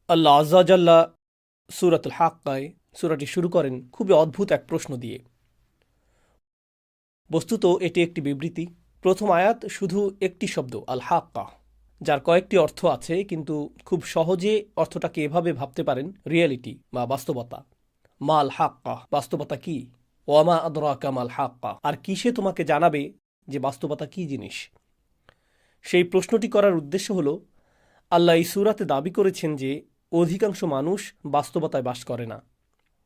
আল্লাহ আজ্জাজাল্লাহ সূরাতুল হাক্কায় সূরাটি শুরু করেন খুবই অদ্ভুত এক প্রশ্ন দিয়ে। বস্তুত এটি একটি বিবৃতি। প্রথম আয়াত শুধু একটি শব্দ আল হাক্কা, যার কয়েকটি অর্থ আছে, কিন্তু খুব সহজে অর্থটাকে এভাবে ভাবতে পারেন রিয়েলিটি বা বাস্তবতা। মাল হাক্কা, বাস্তবতা কি? ওয়ামা আদরাকা মাল হাক্কা, আর কিসে তোমাকে জানাবে যে বাস্তবতা কি জিনিস? সেই প্রশ্নটি করার উদ্দেশ্য হল, আল্লাহ এই সূরাতে দাবি করেছেন যে অধিকাংশ মানুষ বাস্তবতায় বাস করে না।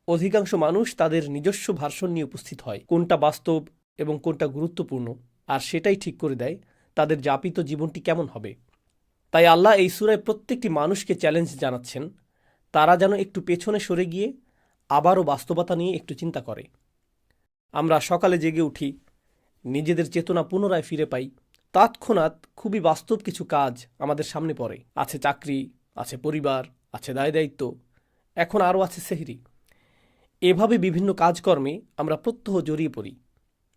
অধিকাংশ মানুষ তাদের নিজস্ব ভার্সন নিয়ে উপস্থিত হয়, কোনটা বাস্তব এবং কোনটা গুরুত্বপূর্ণ, আর সেটাই ঠিক করে দেয় তাদের যাপিত জীবনটি কেমন হবে। তাই আল্লাহ এই সূরায় প্রত্যেকটি মানুষকে চ্যালেঞ্জ জানাচ্ছেন, তারা যেন একটু পেছনে সরে গিয়ে আবারও বাস্তবতা নিয়ে একটু চিন্তা করে। আমরা সকালে জেগে উঠি, নিজেদের চেতনা পুনরায় ফিরে পাই, তৎক্ষণাৎ খুবই বাস্তব কিছু কাজ আমাদের সামনে পড়ে। আছে চাকরি, আছে পরিবার, আছে দায় দায়িত্ব, এখন আরও আছে সেহরি। এভাবে বিভিন্ন কাজকর্মে আমরা প্রত্যহ জড়িয়ে পড়ি।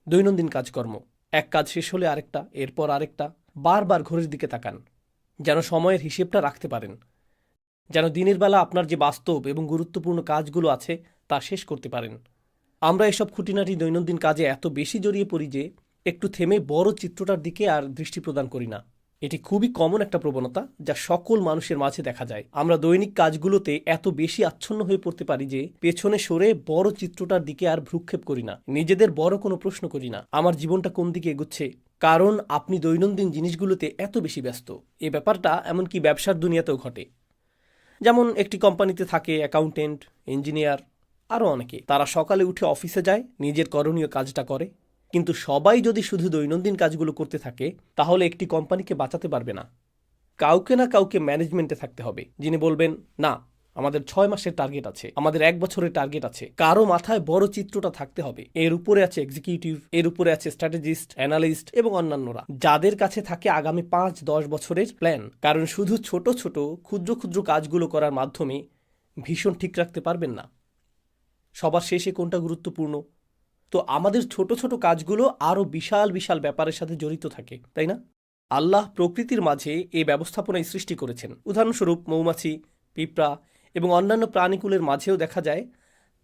দৈনন্দিন কাজকর্ম, এক কাজ শেষ হলে আরেকটা, এরপর আরেকটা। বারবার ঘড়ির দিকে তাকান, যেন সময়ের হিসেবটা রাখতে পারেন, যেন দিনের বেলা আপনার যে বাস্তব এবং গুরুত্বপূর্ণ কাজগুলো আছে তা শেষ করতে পারেন। আমরা এসব খুঁটিনাটি দৈনন্দিন কাজে এত বেশি জড়িয়ে পড়ি যে একটু থেমে বড় চিত্রটার দিকে আর দৃষ্টি প্রদান করি না। এটি খুবই কমন একটা প্রবণতা যা সকল মানুষের মাঝে দেখা যায়। আমরা দৈনিক কাজগুলোতে এত বেশি আচ্ছন্ন হয়ে পড়তে পারি যে পেছনে সরে বড় চিত্রটার দিকে আর ভ্রুক্ষেপ করি না, নিজেদের বড় কোনো প্রশ্ন করি না, আমার জীবনটা কোন দিকে এগোচ্ছে, কারণ আপনি দৈনন্দিন জিনিসগুলোতে এত বেশি ব্যস্ত। এই ব্যাপারটা এমনকি ব্যবসার দুনিয়াতেও ঘটে। যেমন একটি কোম্পানিতে থাকে অ্যাকাউন্টেন্ট, ইঞ্জিনিয়ার, আরও অনেকে। তারা সকালে উঠে অফিসে যায়, নিজের করণীয় কাজটা করে, কিন্তু সবাই যদি শুধু দৈনন্দিন কাজগুলো করতে থাকে তাহলে একটি কোম্পানিকে বাঁচাতে পারবে না। কাউকে না কাউকে ম্যানেজমেন্টে থাকতে হবে, যিনি বলবেন, না, আমাদের 6 মাসের টার্গেট আছে, আমাদের 1 বছরের টার্গেট আছে। কারো মাথায় বড় চিত্রটা থাকতে হবে। এর উপরে আছে এক্সিকিউটিভ, এর উপরে আছে স্ট্র্যাটেজিস্ট, অ্যানালিস্ট এবং অন্যান্যরা, যাদের কাছে থাকে আগামী 5-10 বছরের প্ল্যান। কারণ শুধু ছোট ছোট ক্ষুদ্র ক্ষুদ্র কাজগুলো করার মাধ্যমে ভীষণ ঠিক রাখতে পারবেন না সবার শেষে কোনটা গুরুত্বপূর্ণ। তো আমাদের ছোট ছোট কাজগুলো আরও বিশাল বিশাল ব্যাপারের সাথে জড়িত থাকে, তাই না? আল্লাহ প্রকৃতির মাঝে এই ব্যবস্থাপনায় সৃষ্টি করেছেন। উদাহরণস্বরূপ মৌমাছি, পিঁপড়া এবং অন্যান্য প্রাণীকুলের মাঝেও দেখা যায়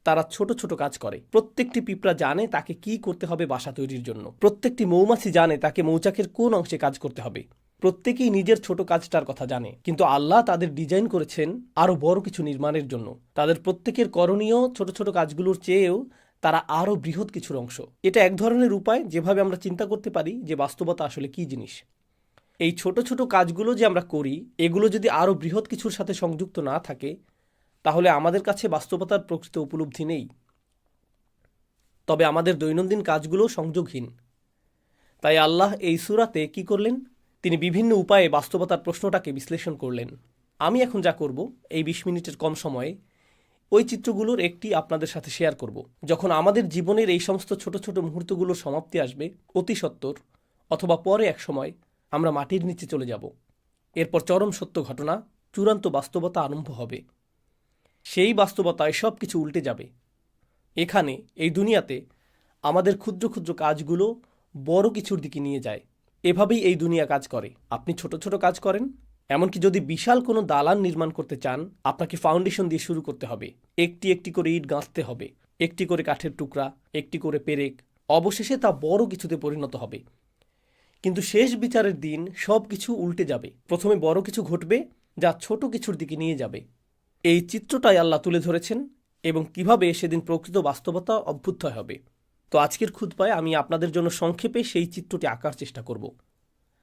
তারা ছোট ছোট কাজ করে। প্রত্যেকটি পিঁপড়া জানে তাকে কি করতে হবে বাসা তৈরির জন্য। প্রত্যেকটি মৌমাছি জানে তাকে মৌচাকের কোন অংশে কাজ করতে হবে। প্রত্যেকেই নিজের ছোট কাজটার কথা জানে, কিন্তু আল্লাহ তাদের ডিজাইন করেছেন আরও বড় কিছু নির্মাণের জন্য। তাদের প্রত্যেকের করণীয় ছোট ছোট কাজগুলোর চেয়েও তারা আরও বৃহৎ কিছুর অংশ। এটা এক ধরনের উপায় যেভাবে আমরা চিন্তা করতে পারি যে বাস্তবতা আসলে কি জিনিস। এই ছোট ছোট কাজগুলো যে আমরা করি, এগুলো যদি আরও বৃহৎ কিছুর সাথে সংযুক্ত না থাকে তাহলে আমাদের কাছে বাস্তবতার প্রকৃত উপলব্ধি নেই। তবে আমাদের দৈনন্দিন কাজগুলো সংযোগহীন। তাই আল্লাহ এই সূরাতে কি করলেন? তিনি বিভিন্ন উপায়ে বাস্তবতার প্রশ্নটাকে বিশ্লেষণ করলেন। আমি এখন যা করব, এই 20 মিনিটের কম সময়ে ওই চিত্রগুলোর একটি আপনাদের সাথে শেয়ার করব। যখন আমাদের জীবনের এই সমস্ত ছোট ছোট মুহূর্তগুলোর সমাপ্তি আসবে, অতি সত্বর অথবা পরে এক সময় আমরা মাটির নিচে চলে যাব। এরপর চরম সত্য ঘটনা, চূড়ান্ত বাস্তবতা আরম্ভ হবে। সেই বাস্তবতায় সব কিছু উল্টে যাবে। এখানে এই দুনিয়াতে আমাদের ক্ষুদ্র ক্ষুদ্র কাজগুলো বড় কিছুর দিকে নিয়ে যায়। এভাবেই এই দুনিয়া কাজ করে। আপনি ছোট ছোট কাজ করেন, এমনকি যদি বিশাল কোনো দালান নির্মাণ করতে চান, আপনাকে ফাউন্ডেশন দিয়ে শুরু করতে হবে। একটি একটি করে ইট গাঁথতে হবে, একটি করে কাঠের টুকরা, একটি করে পেরেক। অবশেষে তা বড় কিছুতে পরিণত হবে। কিন্তু শেষ বিচারের দিন সব কিছু উল্টে যাবে। প্রথমে বড় কিছু ঘটবে যা ছোট কিছুর দিকে নিয়ে যাবে। এই চিত্রটাই আল্লাহ তুলে ধরেছেন এবং কিভাবে সেদিন প্রকৃত বাস্তবতা অভ্যুদয় হবে। তো আজকের খুতবায় আমি আপনাদের জন্য সংক্ষেপে সেই চিত্রটি আঁকার চেষ্টা করব।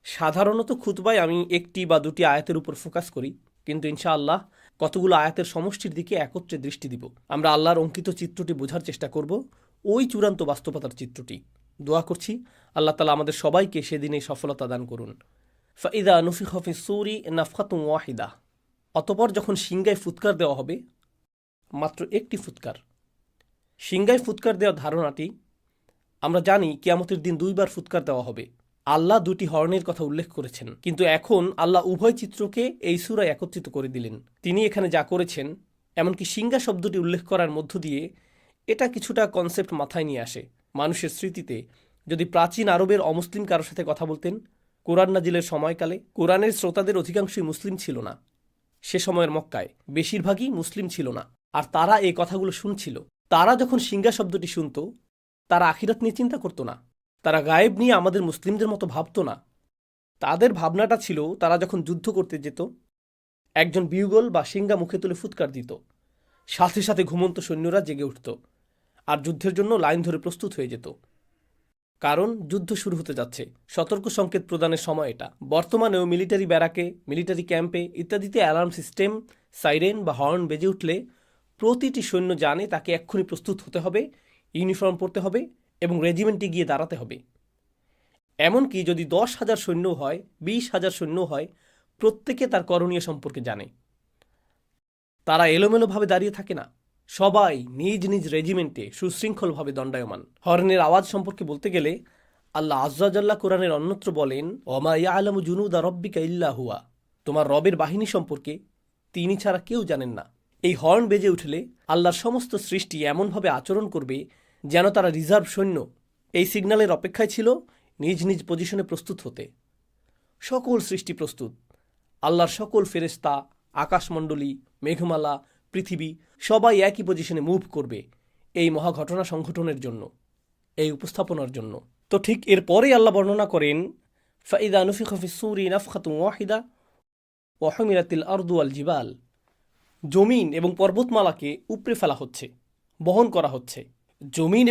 সাধারণত খুতবায় আমি একটি বা দুটি আয়াতের উপর ফোকাস করি, কিন্তু ইনশাআল্লাহ কতগুলো আয়াতের সমষ্টির দিকে একত্রে দৃষ্টি দিব। আমরা আল্লাহর অঙ্কিত চিত্রটি বোঝার চেষ্টা করব, ওই চূড়ান্ত বাস্তবতার চিত্রটি। দোয়া করছি আল্লাহ তাআলা আমাদের সবাইকে সেদিনে সফলতা দান করুন। ফাইদা নুফিখ ফিস সূরি নাফখাতুন ওয়াহিদা। অতঃপর যখন সিংগায় ফুৎকার দেওয়া হবে, মাত্র একটি ফুৎকার। সিংগায় ফুৎকার দেওয়ার ধারণাটি আমরা জানি, কিয়ামতের দিন 2বার ফুৎকার দেওয়া হবে। আল্লাহ 2টি হর্নের কথা উল্লেখ করেছেন, কিন্তু এখন আল্লাহ উভয় চিত্রকে এই সূরায় একত্রিত করে দিলেন। তিনি এখানে যা করেছেন, এমনকি সিংগা শব্দটি উল্লেখ করার মধ্য দিয়ে এটা কিছুটা কনসেপ্ট মাথায় নিয়ে আসে। মানুষের স্মৃতিতে যদি প্রাচীন আরবের অমুসলিম কারোর সাথে কথা বলতেন, কোরআন নাজিলের সময়কালে কোরআনের শ্রোতাদের অধিকাংশই মুসলিম ছিল না। সে সময়ের মক্কায় বেশিরভাগই মুসলিম ছিল না, আর তারা এই কথাগুলো শুনছিল। তারা যখন সিংহা শব্দটি শুনত, তারা আখিরাত নিয়ে চিন্তা করত না, তারা গায়েব নিয়ে আমাদের মুসলিমদের মতো ভাবত না। তাদের ভাবনাটা ছিল তারা যখন যুদ্ধ করতে যেত, একজন বিউগল বা সিংহা মুখে তুলে ফুৎকার দিত, সাথে সাথে ঘুমন্ত সৈন্যরা জেগে উঠত আর যুদ্ধের জন্য লাইন ধরে প্রস্তুত হয়ে যেত, কারণ যুদ্ধ শুরু হতে যাচ্ছে। সতর্ক সংকেত প্রদানের সময় এটা। বর্তমানেও মিলিটারি ব্যারাকে, মিলিটারি ক্যাম্পে ইত্যাদিতে অ্যালার্ম সিস্টেম, সাইরেন বা হর্ন বেজে উঠলে প্রতিটি সৈন্য জানে তাকে এক্ষুনি প্রস্তুত হতে হবে, ইউনিফর্ম পরতে হবে এবং রেজিমেন্টে গিয়ে দাঁড়াতে হবে। এমনকি যদি 10,000 সৈন্য হয়, 20,000 সৈন্য হয়, প্রত্যেকে তার করণীয় সম্পর্কে জানে। তারা এলোমেলোভাবে দাঁড়িয়ে থাকে না, সবাই নিজ নিজ রেজিমেন্টে সুশৃঙ্খলভাবে দণ্ডায়মান। হর্নের আওয়াজ সম্পর্কে বলতে গেলে আল্লাহ আজ্জাজাল্লা কোরআনের অন্যত্র বলেন, ওমা ইয়ালামু জুনুদা রব্বিকা ইল্লা হুয়া, তোমার রবের বাহিনী সম্পর্কে তিনি ছাড়া কেউ জানেন না। এই হর্ন বেজে উঠলে আল্লাহর সমস্ত সৃষ্টি এমনভাবে আচরণ করবে যেন তারা রিজার্ভ সৈন্য। এই সিগন্যালের অপেক্ষায় ছিল নিজ নিজ পজিশনে প্রস্তুত হতে। সকল সৃষ্টি প্রস্তুত। আল্লাহর সকল ফেরেশতা, আকাশমণ্ডলী, মেঘমালা, পৃথিবী সবাই একই পজিশনে মুভ করবে এই মহাঘটনা সংঘটনের জন্য, এই উপস্থাপনার জন্য। তো ঠিক এরপরেই আল্লাহ বর্ণনা করেন, ফাইদা নুফিখা ফিস-সূরি নাফখাতুন ওয়াহিদা ওয়া হুমিলাতিল আরদু ওয়াল জিবাল, জমিন এবং পর্বতমালাকে উপড়ে ফেলা হচ্ছে, বহন করা হচ্ছে। জমিন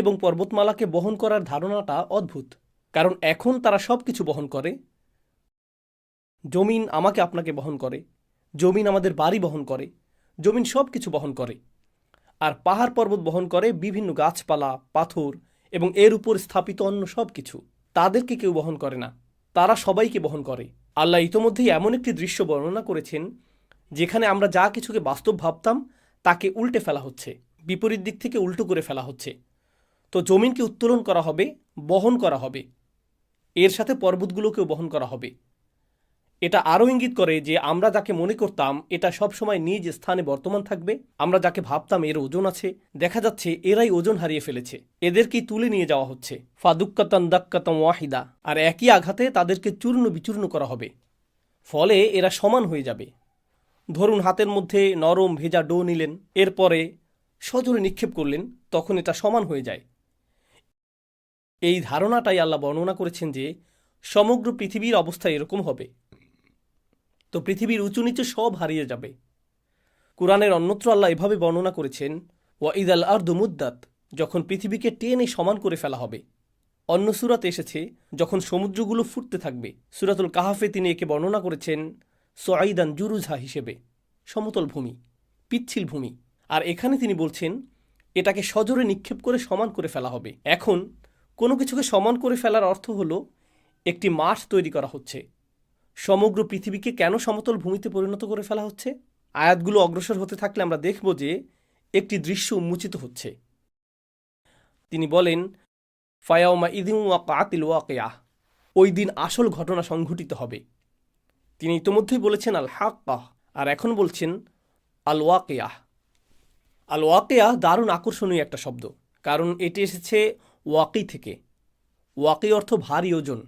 এবং পর্বতমালাকে বহন করার ধারণাটা অদ্ভুত, কারণ এখন তারা সব কিছু বহন করে। জমিন আমাকে আপনাকে বহন করে, জমিন আমাদের বাড়ি বহন করে, জমিন সব কিছু বহন করে। আর পাহাড় পর্বত বহন করে বিভিন্ন গাছপালা, পাথর এবং এর উপর স্থাপিত অন্য সব কিছু। তাদেরকে কেউ বহন করে না, তারা সবাইকে বহন করে। আল্লাহ ইতোমধ্যেই এমন একটি দৃশ্য বর্ণনা করেছেন যেখানে আমরা যা কিছুকে বাস্তব ভাবতাম তাকে উল্টে ফেলা হচ্ছে, বিপরীত দিক থেকে উল্টো করে ফেলা হচ্ছে। তো জমিনকে উত্তোলন করা হবে, বহন করা হবে, এর সাথে পর্বতগুলোকেও বহন করা হবে। এটা আরও ইঙ্গিত করে যে আমরা যাকে মনে করতাম এটা সবসময় নিজ স্থানে বর্তমান থাকবে, আমরা যাকে ভাবতাম এর ওজন আছে, দেখা যাচ্ছে এরাই ওজন হারিয়ে ফেলেছে, এদেরকেই তুলে নিয়ে যাওয়া হচ্ছে। ফাদুক্কাতান দাক্কাতাম ওয়াহিদা, আর একই আঘাতে তাদেরকে চূর্ণ বিচূর্ণ করা হবে, ফলে এরা সমান হয়ে যাবে। ধরুন হাতের মধ্যে নরম ভেজা ডো নিলেন, এরপরে সজোরে নিক্ষেপ করলেন, তখন এটা সমান হয়ে যায়। এই ধারণাটাই আল্লাহ বর্ণনা করেছেন যে সমগ্র পৃথিবীর অবস্থা এরকম হবে। তো পৃথিবীর উঁচু নিচু সব হারিয়ে যাবে। কুরআনের অন্যত্র আল্লাহ এভাবে বর্ণনা করেছেন, ওয়া ইদাল আরদু মুদ্দাত, যখন পৃথিবীকে টেনে সমান করে ফেলা হবে। অন্য সূরাতে এসেছে যখন সমুদ্রগুলো ফুটতে থাকবে। সূরাতুল কাহাফে তিনি একে বর্ণনা করেছেন সুআইদান জুরুজা হিসেবে, সমতল ভূমি, পিচ্ছিল ভূমি। আর এখানে তিনি বলছেন এটাকে সজোরে নিক্ষেপ করে সমান করে ফেলা হবে। এখন কোনো কিছুকে সমান করে ফেলার অর্থ হলো একটি মাঠ তৈরি করা হচ্ছে। সমগ্র পৃথিবীকে কেন সমতল ভূমিতে পরিণত করে ফেলা হচ্ছে? আয়াতগুলো অগ্রসর হতে থাকলে আমরা দেখব যে একটি দৃশ্য উন্মোচিত হচ্ছে। তিনি বলেন, ফায়াউমা ইদিন ওয়াকাতিল ওয়াকিয়াহ, ওই দিন আসল ঘটনা সংঘটিত হবে। তিনি ইতোমধ্যেই বলেছেন আল হাক্কাহ, আর এখন বলছেন আল ওয়াকিয়াহ। আল ওয়াকিয়াহ দারুণ আকর্ষণীয় একটা শব্দ, কারণ এটি এসেছে ওয়াকি থেকে। ওয়াকি অর্থ ভারী ওজন।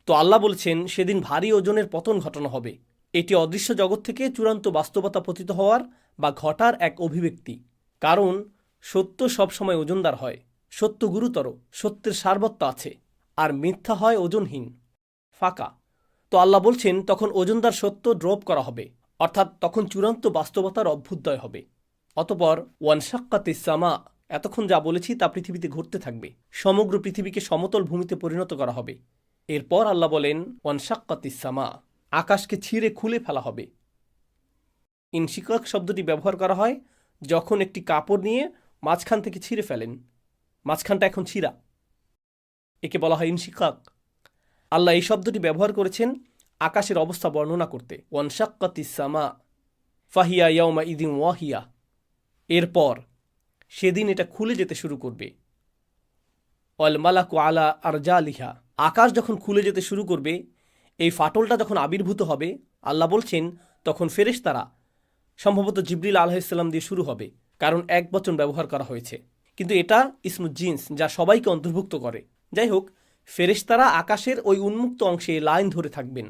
তো আল্লাহ বলছেন সেদিন ভারী ওজনের পতন ঘটানো হবে। এটি অদৃশ্য জগৎ থেকে চূড়ান্ত বাস্তবতা পতিত হওয়ার বা ঘটার এক অভিব্যক্তি। কারণ সত্য সবসময় ওজনদার হয়, সত্য গুরুতর, সত্যের সারবত্য আছে, আর মিথ্যা হয় ওজনহীন, ফাঁকা। তো আল্লাহ বলছেন তখন ওজনদার সত্য ড্রপ করা হবে, অর্থাৎ তখন চূড়ান্ত বাস্তবতার অভ্যুদয় হবে। অতপর ওয়ানশাক্কাতিস সামা, এতক্ষণ যা বলেছি তা পৃথিবীতে ঘটতে থাকবে। সমগ্র পৃথিবীকে সমতল ভূমিতে পরিণত করা হবে। এরপর আল্লাহ বলেন ওয়ানশাক্কাতিস সামা, আকাশকে ছিঁড়ে খুলে ফেলা হবে। ইনশিকাক শব্দটি ব্যবহার করা হয় যখন একটি কাপড় নিয়ে মাঝখান থেকে ছিঁড়ে ফেলেন, মাঝখানটা এখন ছিঁড়া, একে বলা হয় ইনশিকাক। আল্লাহ এই শব্দটি ব্যবহার করেছেন আকাশের অবস্থা বর্ণনা করতে। ওয়ানশাক্কাতিস সামা ফাহিয়া ইয়াউমা ইদিন ওয়াহিয়া, এরপর সেদিন এটা খুলে যেতে শুরু করবে। ওয়াল মালাকু আলা আরজালিহা, আকাশ যখন খুলে যেতে শুরু করবে, এই ফাটলটা যখন আবির্ভূত হবে, আল্লাহ বলছেন তখন ফেরেশতারা, সম্ভবত জিবরিল আলাইহিসসালাম দিয়ে শুরু হবে, কারণ এক বচন ব্যবহার করা হয়েছে, কিন্তু এটা ইসমুল জিন্স, যা সবাইকে অন্তর্ভুক্ত করে। যাই হোক, ফেরেশতারা আকাশের ওই উন্মুক্ত অংশে লাইন ধরে থাকবেন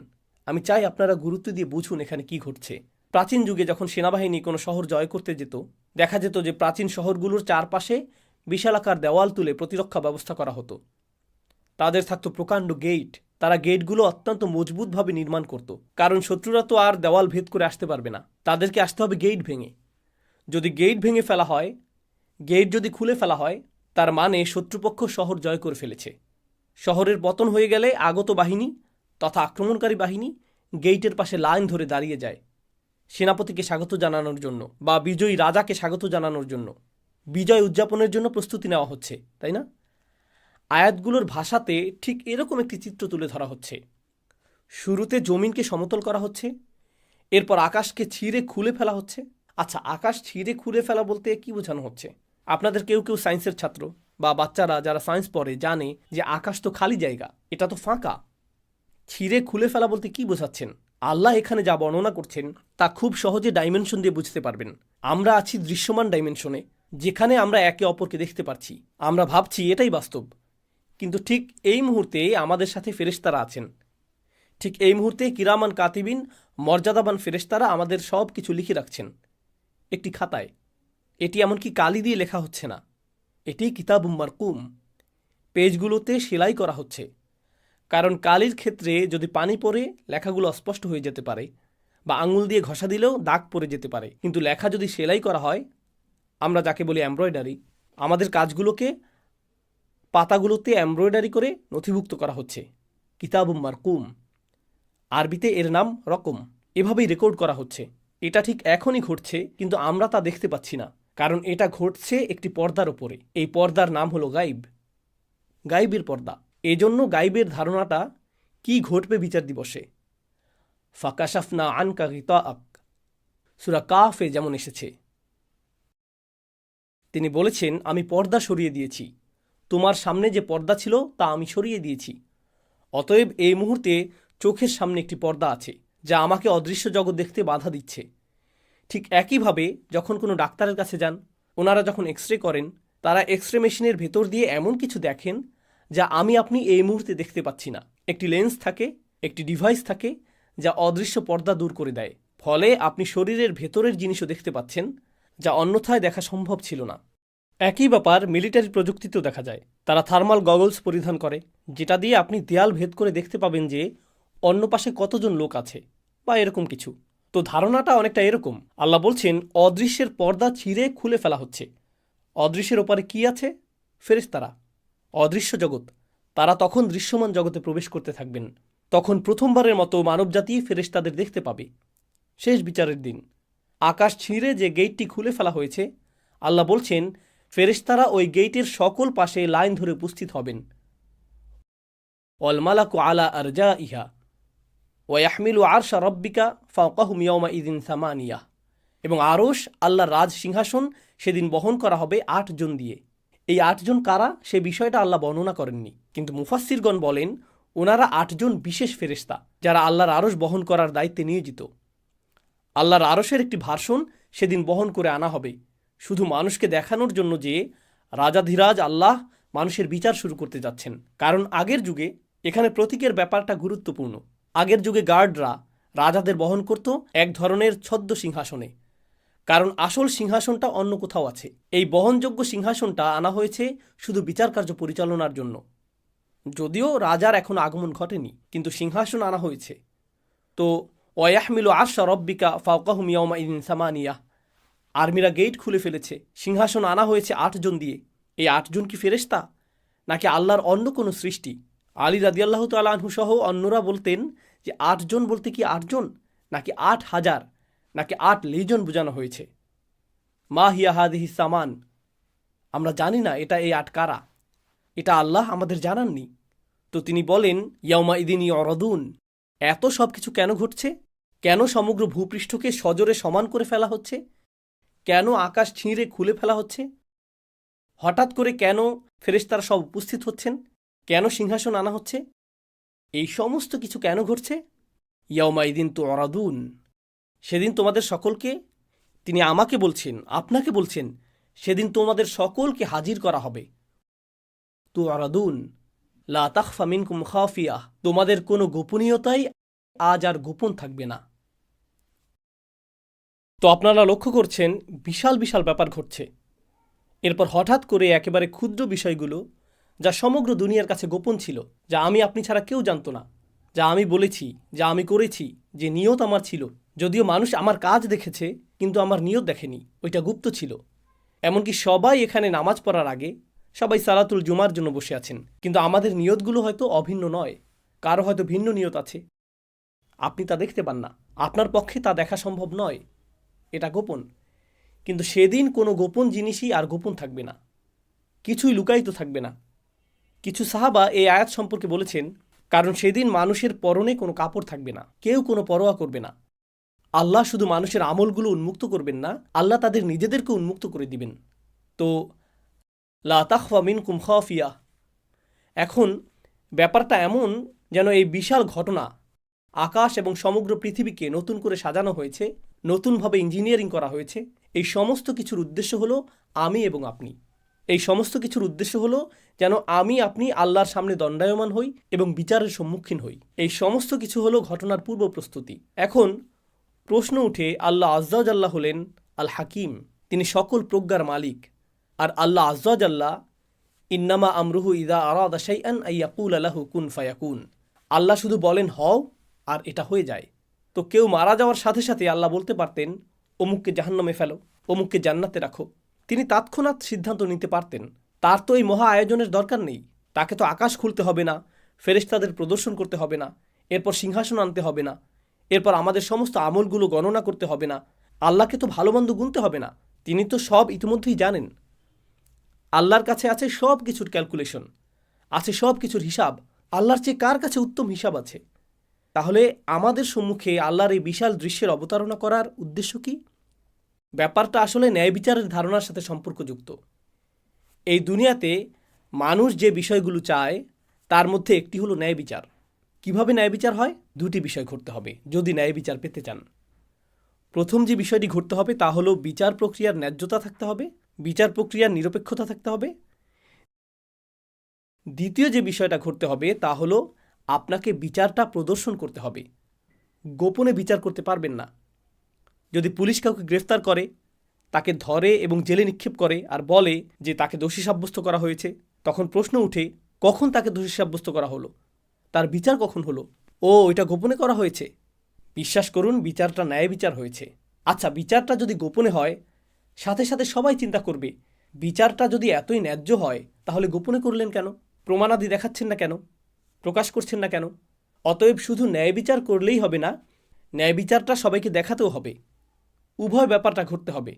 আমি চাই আপনারা গুরুত্ব দিয়ে বুঝুন এখানে কি ঘটছে। প্রাচীন যুগে যখন সেনাবাহিনী কোনো শহর জয় করতে যেত, দেখা যেত যে প্রাচীন শহরগুলোর চারপাশে বিশালাকার দেওয়াল তুলে প্রতিরক্ষা ব্যবস্থা করা হতো। তাদের থাকতো প্রকাণ্ড গেট। তারা গেটগুলো অত্যন্ত মজবুতভাবে নির্মাণ করত, কারণ শত্রুরা তো আর দেওয়াল ভেদ করে আসতে পারবে না, তাদেরকে আসতে হবে গেট ভেঙে। যদি গেট ভেঙে ফেলা হয়, গেট যদি খুলে ফেলা হয়, তার মানে শত্রুপক্ষ শহর জয় করে ফেলেছে। শহরের পতন হয়ে গেলে আগত বাহিনী তথা আক্রমণকারী বাহিনী গেইটের পাশে লাইন ধরে দাঁড়িয়ে যায় সেনাপতিকে স্বাগত জানানোর জন্য বা বিজয়ী রাজাকে স্বাগত জানানোর জন্য। বিজয় উদযাপনের জন্য প্রস্তুতি নেওয়া হচ্ছে, তাই না? আয়াতগুলোর ভাষাতে ঠিক এরকম একটি চিত্র তুলে ধরা হচ্ছে। শুরুতে জমিনকে সমতল করা হচ্ছে, এরপর আকাশকে ছিঁড়ে খুলে ফেলা হচ্ছে। আচ্ছা, আকাশ ছিঁড়ে খুলে ফেলা বলতে কি বোঝানো হচ্ছে? আপনাদের কেউ কেউ সায়েন্সের ছাত্র বা বাচ্চারা যারা সায়েন্স পড়ে জানে যে আকাশ তো খালি জায়গা, এটা তো ফাঁকা। ছিঁড়ে খুলে ফেলা বলতে কি বোঝাচ্ছেন? আল্লাহ এখানে যা বর্ণনা করছেন তা খুব সহজে ডাইমেনশন দিয়ে বুঝতে পারবেন। আমরা আছি দৃশ্যমান ডাইমেনশনে, যেখানে আমরা একে অপরকে দেখতে পারছি। আমরা ভাবছি এটাই বাস্তব, কিন্তু ঠিক এই মুহূর্তে আমাদের সাথে ফেরেশতারা আছেন। ঠিক এই মুহূর্তে কিরামান কাতিবিন, মর্যাদাবান ফেরেশতারা আমাদের সব কিছু লিখে রাখছেন একটি খাতায়। এটি এমনকি কালি দিয়ে লেখা হচ্ছে না, এটি কিতাবুম মারকুম, পেজগুলোতে সেলাই করা হচ্ছে। কারণ কালির ক্ষেত্রে যদি পানি পড়ে লেখাগুলো অস্পষ্ট হয়ে যেতে পারে, বা আঙুল দিয়ে ঘষা দিলেও দাগ পড়ে যেতে পারে। কিন্তু লেখা যদি সেলাই করা হয়, আমরা যাকে বলি এমব্রয়ডারি, আমাদের কাজগুলোকে পাতাগুলোতে এমব্রয়ডারি করে নথিভুক্ত করা হচ্ছে কিতাবুম মারকুম। আরবিতে এর নাম রকম। এভাবেই রেকর্ড করা হচ্ছে। এটা ঠিক এখনই ঘটছে, কিন্তু আমরা তা দেখতে পাচ্ছি না, কারণ এটা ঘটছে একটি পর্দার ওপরে। এই পর্দার নাম হলো গাইব, গাইবের পর্দা। এজন্য গাইবের ধারণাটা কি ঘটবে বিচার দিবসে। ফাকাশাফনা আনকা গিতাআক, সূরা কাফে যেমন এসেছে। তিনি বলেছেন, আমি পর্দা সরিয়ে দিয়েছি, তোমার সামনে যে পর্দা ছিল তা আমি সরিয়ে দিয়েছি। অতএব এই মুহূর্তে চোখের সামনে একটি পর্দা আছে যা আমাকে অদৃশ্য জগৎ দেখতে বাধা দিচ্ছে। ঠিক একইভাবে যখন কোনো ডাক্তারের কাছে যান, ওনারা যখন এক্স রে করেন, তারা এক্স রে মেশিনের ভেতর দিয়ে এমন কিছু দেখেন যা আমি আপনি এই মুহূর্তে দেখতে পাচ্ছি না। একটি লেন্স থাকে, একটি ডিভাইস থাকে যা অদৃশ্য পর্দা দূর করে দেয়। ফলে আপনি শরীরের ভেতরের জিনিসও দেখতে পাচ্ছেন, যা অন্যথায় দেখা সম্ভব ছিল না। একই ব্যাপার মিলিটারি প্রযুক্তিতেও দেখা যায়। তারা থার্মাল গগলস পরিধান করে, যেটা দিয়ে আপনি দেয়াল ভেদ করে দেখতে পাবেন যে অন্য পাশে কতজন লোক আছে বা এরকম কিছু। তো ধারণাটা অনেকটা এরকম। আল্লাহ বলছেন, অদৃশ্যের পর্দা ছিঁড়ে খুলে ফেলা হচ্ছে। অদৃশ্যের ওপারে কি আছে? ফেরেশতারা, অদৃশ্য জগৎ। তারা তখন দৃশ্যমান জগতে প্রবেশ করতে থাকবেন। তখন প্রথমবারের মতো মানবজাতি ফেরেশতাদের দেখতে পাবে শেষ বিচারের দিন। আকাশ ছিঁড়ে যে গেটটি খুলে ফেলা হয়েছে, আল্লাহ বলছেন ফেরেশতারা ওই গেটের সকল পাশে লাইন ধরে উপস্থিত হবেন। ওয়াল মালাকু আলা আরজাইহা ওয়া ইয়াহমিলু আরশা রাব্বিকা ফাওকাহুম ইয়াওমাইযিন সামানিয়া। এবং আরশ, আল্লাহর রাজ সিংহাসন, সেদিন বহন করা হবে ৮ জন দিয়ে। এই ৮ জন কারা সে বিষয়টা আল্লাহ বর্ণনা করেননি, কিন্তু মুফাসসিরগণ বলেন ওনারা ৮ জন বিশেষ ফেরেশতা যারা আল্লাহর আরশ বহন করার দায়িত্বে নিয়োজিত। আল্লাহর আরশের একটি ভার্সন সেদিন বহন করে আনা হবে, শুধু মানুষকে দেখানোর জন্য যে রাজাধিরাজ আল্লাহ মানুষের বিচার শুরু করতে যাচ্ছেন। কারণ আগের যুগে এখানে প্রতীকের ব্যাপারটা গুরুত্বপূর্ণ। আগের যুগে গার্ডরা রাজাদের বহন করত এক ধরনের ছদ্ম সিংহাসনে, কারণ আসল সিংহাসনটা অন্য কোথাও আছে। এই বহনযোগ্য সিংহাসনটা আনা হয়েছে শুধু বিচার কার্য পরিচালনার জন্য। যদিও রাজার এখনো আগমন ঘটেনি, কিন্তু সিংহাসন আনা হয়েছে। তো ওয়াহমিলু আরশা রব্বিকা ফাওকাহুম ইয়াওমাইযিন সামানিয়া, আর্মিরা গেট খুলে ফেলেছে, সিংহাসন আনা হয়েছে ৮ জন দিয়ে। এই ৮ জন কি ফেরেশতা নাকি আল্লাহর অন্য কোনো সৃষ্টি? আলী রাদিয়াল্লাহু তাআলা আনহু সহ অন্যরা বলতেন যে ৮ জন বলতে কি ৮ জন, নাকি ৮,০০০, নাকি 8 লেজন বোঝানো হয়েছে। মা হিয়া হাদিহি সামান, আমরা জানি না এটা এই ৮ কারা, এটা আল্লাহ আমাদের জানাননি। তো তিনি বলেন ইয়াউমাইদিন ইউরাদুন, এত সব কিছু কেন ঘটছে? কেন সমগ্র ভূপৃষ্ঠকে সজোরে সমান করে ফেলা হচ্ছে? কেন আকাশ ছিঁড়ে খুলে ফেলা হচ্ছে? হঠাৎ করে কেন ফেরেশতারা সব উপস্থিত হচ্ছেন? কেন সিংহাসন আনা হচ্ছে? এই সমস্ত কিছু কেন ঘটছে? ইয়াউমাইদিন তুরাদুন, সেদিন তোমাদের সকলকে, তিনি আমাকে বলছেন, আপনাকে বলছেন, সেদিন তোমাদের সকলকে হাজির করা হবে। তুরাদুন লা তাখফা মিনকুম খাফিয়াহ, তোমাদের কোনো গোপনীয়তাই আজ আর গোপন থাকবে না। তো আপনারা লক্ষ্য করছেন বিশাল বিশাল ব্যাপার ঘটছে। এরপর হঠাৎ করে একেবারে ক্ষুদ্র বিষয়গুলো, যা সমগ্র দুনিয়ার কাছে গোপন ছিল, যা আমি আপনি ছাড়া কেউ জানতো না, যা আমি বলেছি, যা আমি করেছি, যে নিয়ত আমার ছিল, যদিও মানুষ আমার কাজ দেখেছে কিন্তু আমার নিয়ত দেখেনি, ওইটা গুপ্ত ছিল। এমনকি সবাই এখানে নামাজ পড়ার আগে সবাই সালাতুল জুমার জন্য বসে আছেন, কিন্তু আমাদের নিয়তগুলো হয়তো অভিন্ন নয়, কারো হয়তো ভিন্ন নিয়ত আছে। আপনি তা দেখতে পান না, আপনার পক্ষে তা দেখা সম্ভব নয়, এটা গোপন। কিন্তু সেদিন কোনো গোপন জিনিসই আর গোপন থাকবে না, কিছুই লুকায়িত থাকবে না। কিছু সাহাবা এই আয়াত সম্পর্কে বলেছেন, কারণ সেদিন মানুষের পরনে কোনো কাপড় থাকবে না, কেউ কোনো পরোয়া করবে না। আল্লাহ শুধু মানুষের আমলগুলো উন্মুক্ত করবেন না, আল্লাহ তাদের নিজেদেরকে উন্মুক্ত করে দিবেন। তো লা তাখফা মিনকুম খাফিয়া। এখন ব্যাপারটা এমন যেন এই বিশাল ঘটনা, আকাশ এবং সমগ্র পৃথিবীকে নতুন করে সাজানো হয়েছে, নতুনভাবে ইঞ্জিনিয়ারিং করা হয়েছে। এই সমস্ত কিছুর উদ্দেশ্য হলো আমি এবং আপনি। এই সমস্ত কিছুর উদ্দেশ্য হলো যেন আমি আপনি আল্লাহর সামনে দণ্ডায়মান হই এবং বিচারের সম্মুখীন হই। এই সমস্ত কিছু হলো ঘটনার পূর্ব প্রস্তুতি। এখন প্রশ্ন উঠে, আল্লাহ আজ্জাওয়াজাল্লাহ হলেন আল হাকিম, তিনি সকল প্রজ্ঞার মালিক। আর আল্লাহ আজ্জাওয়াজাল্লাহ ইন্নামা আমরুহু ইদা আরাদা শাইআন আইয়াকুল লাহু কুন ফায়াকুন। আল্লাহ শুধু বলেন হও, আর এটা হয়ে যায়। তো কেউ মারা যাওয়ার সাথে সাথে আল্লাহ বলতে পারতেন অমুককে জাহান্নামে ফেলো, অমুককে জান্নাতে রাখো। তিনি তৎক্ষণাৎ সিদ্ধান্ত নিতে পারতেন। তার তো এই মহা আয়োজনের দরকার নেই। তাকে তো আকাশ খুলতে হবে না, ফেরেশতাদের প্রদর্শন করতে হবে না, এরপর সিংহাসন আনতে হবে না, এরপর আমাদের সমস্ত আমলগুলো গণনা করতে হবে না, আল্লাহকে তো ভালো মন্দ গুনতে হবে না। তিনি তো সব ইতিমধ্যেই জানেন। আল্লাহর কাছে আছে সব কিছুর ক্যালকুলেশন, আছে সব কিছুর হিসাব। আল্লাহর চেয়ে কার কাছে উত্তম হিসাব আছে? তাহলে আমাদের সম্মুখে আল্লাহর এই বিশাল দৃশ্যের অবতারণা করার উদ্দেশ্য কি? ব্যাপারটা আসলে ন্যায় বিচারের ধারণার সাথে সম্পর্কযুক্ত। এই দুনিয়াতে মানুষ যে বিষয়গুলো চায় তার মধ্যে একটি হলো ন্যায় বিচার। কিভাবে ন্যায় বিচার হয়? দুটি বিষয় ঘটতে হবে যদি ন্যায় বিচার পেতে চান। প্রথম যে বিষয়টি ঘটতে হবে তা হলো বিচার প্রক্রিয়ার ন্যায্যতা থাকতে হবে, বিচার প্রক্রিয়ার নিরপেক্ষতা থাকতে হবে। দ্বিতীয় যে বিষয়টা ঘটতে হবে তা হলো আপনাকে বিচারটা প্রদর্শন করতে হবে। গোপনে বিচার করতে পারবেন না। যদি পুলিশ কাউকে গ্রেফতার করে, তাকে ধরে এবং জেলে নিক্ষেপ করে আর বলে যে তাকে দোষী সাব্যস্ত করা হয়েছে, তখন প্রশ্ন উঠে কখন তাকে দোষী সাব্যস্ত করা হলো, তার বিচার কখন হলো? ও, এটা গোপনে করা হয়েছে। বিশ্বাস করুন, বিচারটা ন্যায় বিচার হয়েছে। আচ্ছা, বিচারটা যদি গোপনে হয়, সাথে সাথে সবাই চিন্তা করবে বিচারটা যদি এতই ন্যায্য হয় তাহলে গোপনে করলেন কেন? প্রমাণাদি দেখাচ্ছেন না কেন? প্রকাশ করছেন না কেন? অতএব শুধু ন্যায় বিচার করলেই হবে না, ন্যায় বিচারটা সবাইকে দেখাতেও হবে। উভয় ব্যাপারটা ঘটতে হবে।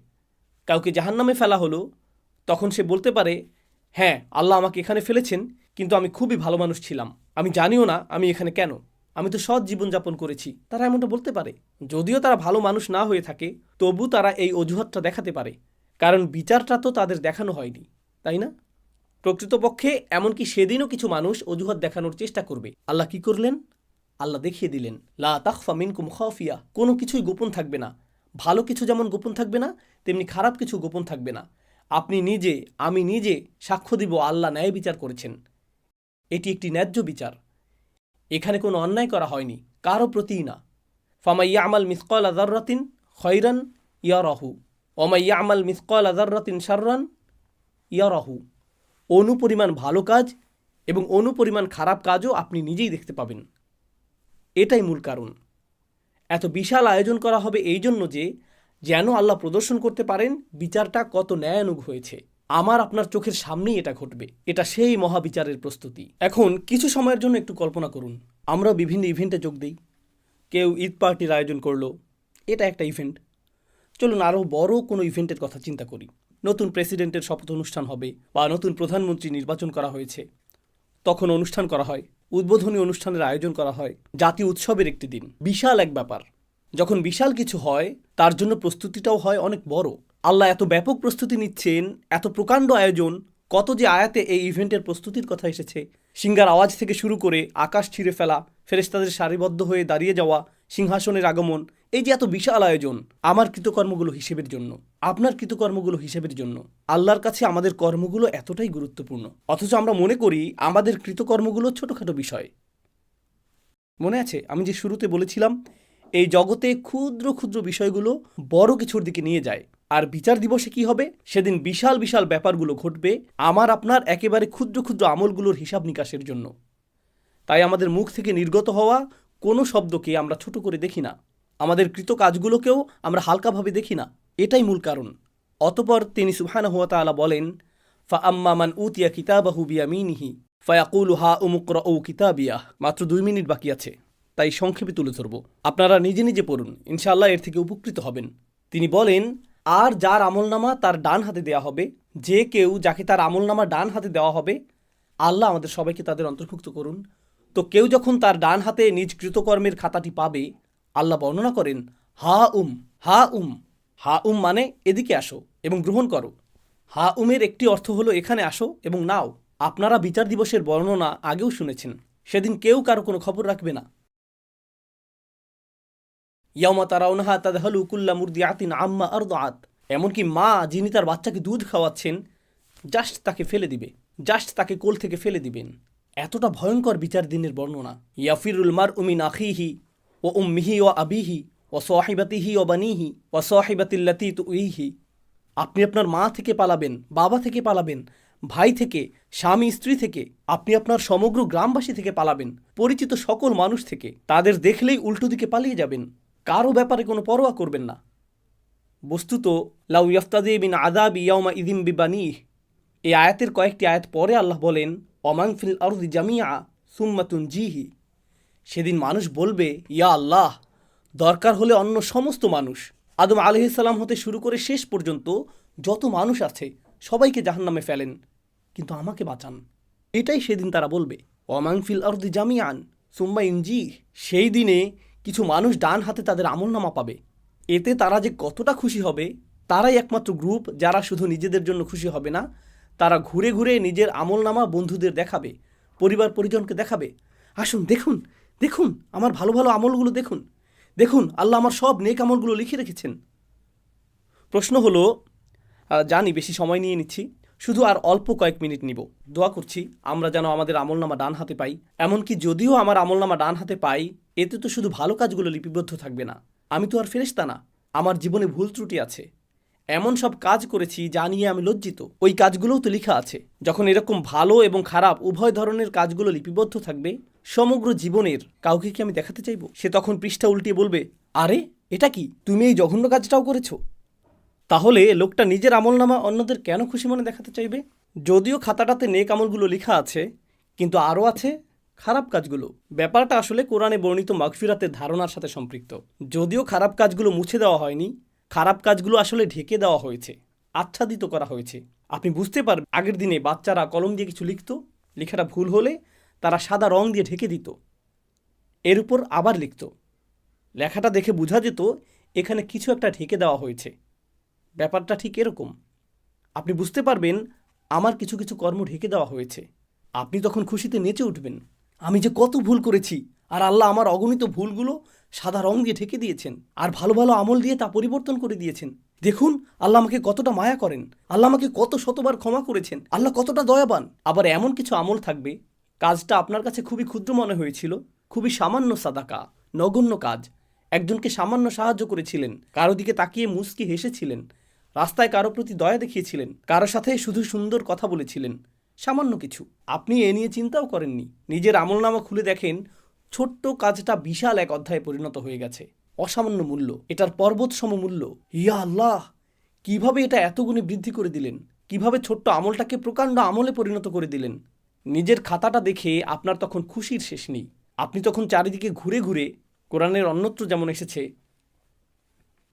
কাউকে জাহান্নামে ফেলা হলো, তখন সে বলতে পারে, হ্যাঁ, আল্লাহ আমাকে এখানে ফেলেছেন, কিন্তু আমি খুবই ভালো মানুষ ছিলাম, আমি জানিও না আমি এখানে কেন, আমি তো সৎ জীবনযাপন করেছি। তারা এমনটা বলতে পারে। যদিও তারা ভালো মানুষ না হয়ে থাকে, তবু তারা এই অজুহাতটা দেখাতে পারে, কারণ বিচারটা তো তাদের দেখানো হয়নি, তাই না? প্রকৃতপক্ষে এমনকি সেদিনও কিছু মানুষ অজুহাত দেখানোর চেষ্টা করবে। আল্লাহ কি করলেন? আল্লাহ দেখিয়ে দিলেন, লা তাখফা মিনকুম খাফিয়া, কোনো কিছুই গোপন থাকবে না। ভালো কিছু যেমন গোপন থাকবে না, তেমনি খারাপ কিছু গোপন থাকবে না। আপনি নিজে, আমি নিজে সাক্ষ্য দিব আল্লাহ ন্যায় বিচার করেছেন। এটি একটি ন্যায্য বিচার। এখানে কোনো অন্যায় করা হয়নি, কারো প্রতিই না। ফামাইয়া আমাল মিসকালা যাররাতিন খয়রান ইয়ারাহু ওমাইয়া আমাল মিসকালা যাররাতিন শাররান ইয়ারাহু। অনুপরিমাণ ভালো কাজ এবং অনুপরিমাণ খারাপ কাজও আপনি নিজেই দেখতে পাবেন। এটাই মূল কারণ। এত বিশাল আয়োজন করা হবে এই জন্য যে যেন আল্লাহ প্রদর্শন করতে পারেন বিচারটা কত ন্যায়ানুগ হয়েছে। আমার আপনার চোখের সামনেই এটা ঘটবে। এটা সেই মহাবিচারের প্রস্তুতি। এখন কিছু সময়ের জন্য একটু কল্পনা করুন, আমরা বিভিন্ন ইভেন্টে যোগ দিই। কেউ ঈদ পার্টির আয়োজন করলো, এটা একটা ইভেন্ট। চলুন আরও বড় কোনো ইভেন্টের কথা চিন্তা করি। নতুন প্রেসিডেন্টের শপথ অনুষ্ঠান হবে বা নতুন প্রধানমন্ত্রী নির্বাচন করা হয়েছে, তখন অনুষ্ঠান করা হয়, উদ্বোধনী অনুষ্ঠানের আয়োজন করা হয়, জাতীয় উৎসবের একটি দিন। বিশাল এক ব্যাপার। যখন বিশাল কিছু হয় তার জন্য প্রস্তুতিটাও হয় অনেক বড়। আল্লাহ এত ব্যাপক প্রস্তুতি নিচ্ছেন, এত প্রকাণ্ড আয়োজন। কত যে আয়াতে এই ইভেন্টের প্রস্তুতির কথা এসেছে। সিঙ্গার আওয়াজ থেকে শুরু করে আকাশ ছিঁড়ে ফেলা, ফেরেশতাদের সারিবদ্ধ হয়ে দাঁড়িয়ে যাওয়া, সিংহাসনের আগমন, এই যে এত বিশাল আয়োজন, আমার কৃতকর্মগুলো হিসেবের জন্য, আপনার কৃতকর্মগুলো হিসেবের জন্য। আল্লাহর কাছে আমাদের কর্মগুলো এতটাই গুরুত্বপূর্ণ, অথচ আমরা মনে করি আমাদের কৃতকর্মগুলো ছোটোখাটো বিষয়। মনে আছে আমি যে শুরুতে বলেছিলাম এই জগতে ক্ষুদ্র ক্ষুদ্র বিষয়গুলো বড় কিছুর দিকে নিয়ে যায়। আর বিচার দিবসে কি হবে? সেদিন বিশাল বিশাল ব্যাপারগুলো ঘটবে আমার আপনার একেবারে ক্ষুদ্র ক্ষুদ্র আমলগুলোর হিসাব নিকাশের জন্য। তাই আমাদের মুখ থেকে নির্গত হওয়া কোনো শব্দকে আমরা ছোট করে দেখি না, আমাদের কৃত কাজগুলোকেও আমরা হালকাভাবে দেখি না। এটাই মূল কারণ। অতপর তিনি সুবহানাহু ওয়া তাআলা বলেন, ফাআম্মা মান উতিয়া কিতাবাহু বিয়ামিনিহি ফায়াকুলু হা উমুকরাউ কিতাবিয়াহ। মাত্র 2 মিনিট বাকি আছে, তাই সংক্ষেপে তুলে ধরব। আপনারা নিজে নিজে পড়ুন, ইনশাআল্লাহ এর থেকে উপকৃত হবেন। তিনি বলেন, আর যার আমলনামা তার ডান হাতে দেওয়া হবে, যে কেউ যাকে তার আমলনামা ডান হাতে দেওয়া হবে, আল্লাহ আমাদের সবাইকে তাদের অন্তর্ভুক্ত করুন। তো কেউ যখন তার ডান হাতে নিজ কৃতকর্মের খাতাটি পাবে, আল্লাহ বর্ণনা করেন, হা উম হা উম। হা উম মানে এদিকে আসো এবং গ্রহণ করো। হা উমের একটি অর্থ হলো এখানে আসো এবং নাও। আপনারা বিচার দিবসের বর্ণনা আগেও শুনেছেন। সেদিন কেউ কারো কোনো খবর রাখবে না। ইয়াউমা তারাউনাহা তাদহালু কুল্লা মুরদিআতিন আম্মা আরদাআত। এমনকি মা যিনি তার বাচ্চাকে দুধ খাওয়াচ্ছেন, জাস্ট তাকে ফেলে দিবে, জাস্ট তাকে কোল থেকে ফেলে দিবেন। এতটা ভয়ঙ্কর বিচার দিনের বর্ণনা। ইয়াফিরুল মারউ মিন আখিহি ওয়া উম্মিহি ওয়া আবিহি ওয়া সাহিবাতিহি ওয়া বানিহি ওয়া সাহিবাতিল্লাতী তুইহি। আপনি আপনার মা থেকে পালাবেন, বাবা থেকে পালাবেন, ভাই থেকে, স্বামী স্ত্রী থেকে, আপনি আপনার সমগ্র গ্রামবাসী থেকে পালাবেন, পরিচিত সকল মানুষ থেকে। তাদের দেখলেই উল্টো দিকে পালিয়ে যাবেন, কারো ব্যাপারে কোনো পরোয়া করবেন না। বস্তুত লাউ ইয়াফতাদি মিন আযাবি ইয়াউমা ইযিম বিবানিহ। এই আয়াতের কয়েকটি আয়াত পরে আল্লাহ বলেন, অমান ফিল আরদি জামিআ সুম্মা তুনজিহি। সেদিন মানুষ বলবে, ইয়া আল্লাহ, দরকার হলে অন্য সমস্ত মানুষ, আদম আলাইহিস সালাম হতে শুরু করে শেষ পর্যন্ত যত মানুষ আছে সবাইকে জাহান্নামে ফেলেন, কিন্তু আমাকে বাঁচান। এটাই সেদিন তারা বলবে, অমান ফিল আরদি জামিআন সুম্মা ইনজিহ। সেই দিনে কিছু মানুষ ডান হাতে তাদের আমলনামা পাবে। এতে তারা যে কতটা খুশি হবে, তারাই একমাত্র গ্রুপ যারা শুধু নিজেদের জন্য খুশি হবে না, তারা ঘুরে ঘুরে নিজের আমলনামা বন্ধুদের দেখাবে, পরিবার পরিজনকে দেখাবে। আসুন দেখুন, দেখুন আমার ভালো ভালো আমলগুলো দেখুন, দেখুন আল্লাহ আমার সব নেক আমলগুলো লিখে রেখেছেন। প্রশ্ন হলো, জানি বেশি সময় নিয়ে নিচ্ছি, শুধু আর অল্প কয়েক মিনিট নিব। দোয়া করছি আমরা যেন আমাদের আমলনামা ডান হাতে পাই। এমনকি যদিও আমার আমলনামা ডান হাতে পাই, এতে তো শুধু ভালো কাজগুলো লিপিবদ্ধ থাকবে না। আমি তো আর ফেরেশতা না, আমার জীবনে ভুল ত্রুটি আছে, এমন সব কাজ করেছি যা নিয়ে আমি লজ্জিত, ওই কাজগুলোও তো লেখা আছে। যখন এরকম ভালো এবং খারাপ উভয় ধরনের কাজগুলো লিপিবদ্ধ থাকবে, সমগ্র জীবনের কাউকে কি আমি দেখাতে চাইব? সে তখন পৃষ্ঠা উল্টিয়ে বলবে, আরে এটা কি, তুমি এই জঘন্য কাজটাও করেছো? তাহলে লোকটা নিজের আমলনামা অন্যদের কেন খুশি মনে দেখাতে চাইবে? যদিও খাতাটাতে নেক আমলগুলো লেখা আছে, কিন্তু আরও আছে খারাপ কাজগুলো। ব্যাপারটা আসলে কোরআনে বর্ণিত মাগফিরাতের ধারণার সাথে সম্পৃক্ত। যদিও খারাপ কাজগুলো মুছে দেওয়া হয়নি, খারাপ কাজগুলো আসলে ঢেকে দেওয়া হয়েছে, আচ্ছাদিত করা হয়েছে। আপনি বুঝতে পারবেন, আগের দিনে বাচ্চারা কলম দিয়ে কিছু লিখত, লেখাটা ভুল হলে তারা সাদা রং দিয়ে ঢেকে দিত, এর উপর আবার লিখত। লেখাটা দেখে বোঝা যেত এখানে কিছু একটা ঢেকে দেওয়া হয়েছে। ব্যাপারটা ঠিক এরকম। আপনি বুঝতে পারবেন আমার কিছু কিছু কর্ম ঢেকে দেওয়া হয়েছে। আপনি তখন খুশিতে নেচে উঠবেন, আমি যে কত ভুল করেছি, আর আল্লাহ আমার অগণিত ভুলগুলো সাদা রং দিয়ে ঢেকে দিয়েছেন, আর ভালো ভালো আমল দিয়ে তা পরিবর্তন করে দিয়েছেন। দেখুন আল্লাহ আমাকে কতটা মায়া করেন, আল্লাহ আমাকে কত শতবার ক্ষমা করেছেন, আল্লাহ কতটা দয়াবান। আবার এমন কিছু আমল থাকবে, কাজটা আপনার কাছে খুবই ক্ষুদ্র মনে হয়েছিল, খুবই সামান্য সাদাকা, নগণ্য কাজ, একজনকে সামান্য সাহায্য করেছিলেন, কারো দিকে তাকিয়ে মুচকি হেসেছিলেন, রাস্তায় কারো প্রতি দয়া দেখিয়েছিলেন, কারো সাথে শুধু সুন্দর কথা বলেছিলেন, সামান্য কিছু। আপনি এ নিয়ে চিন্তাও করেননি। নিজের আমলনামা খুলে দেখেন ছোট্ট কাজটা বিশাল এক অধ্যায়ে পরিণত হয়ে গেছে। অসামান্য মূল্য, এটার পর্বত সম মূল্য। ইয়া আল্লাহ, কিভাবে এটা এতগুণে বৃদ্ধি করে দিলেন, কিভাবে ছোট্ট আমলটাকে প্রকাণ্ড আমলে পরিণত করে দিলেন। নিজের খাতাটা দেখে আপনার তখন খুশির শেষ নেই। আপনি তখন চারিদিকে ঘুরে ঘুরে, কোরআনের অন্যত্র যেমন এসেছে,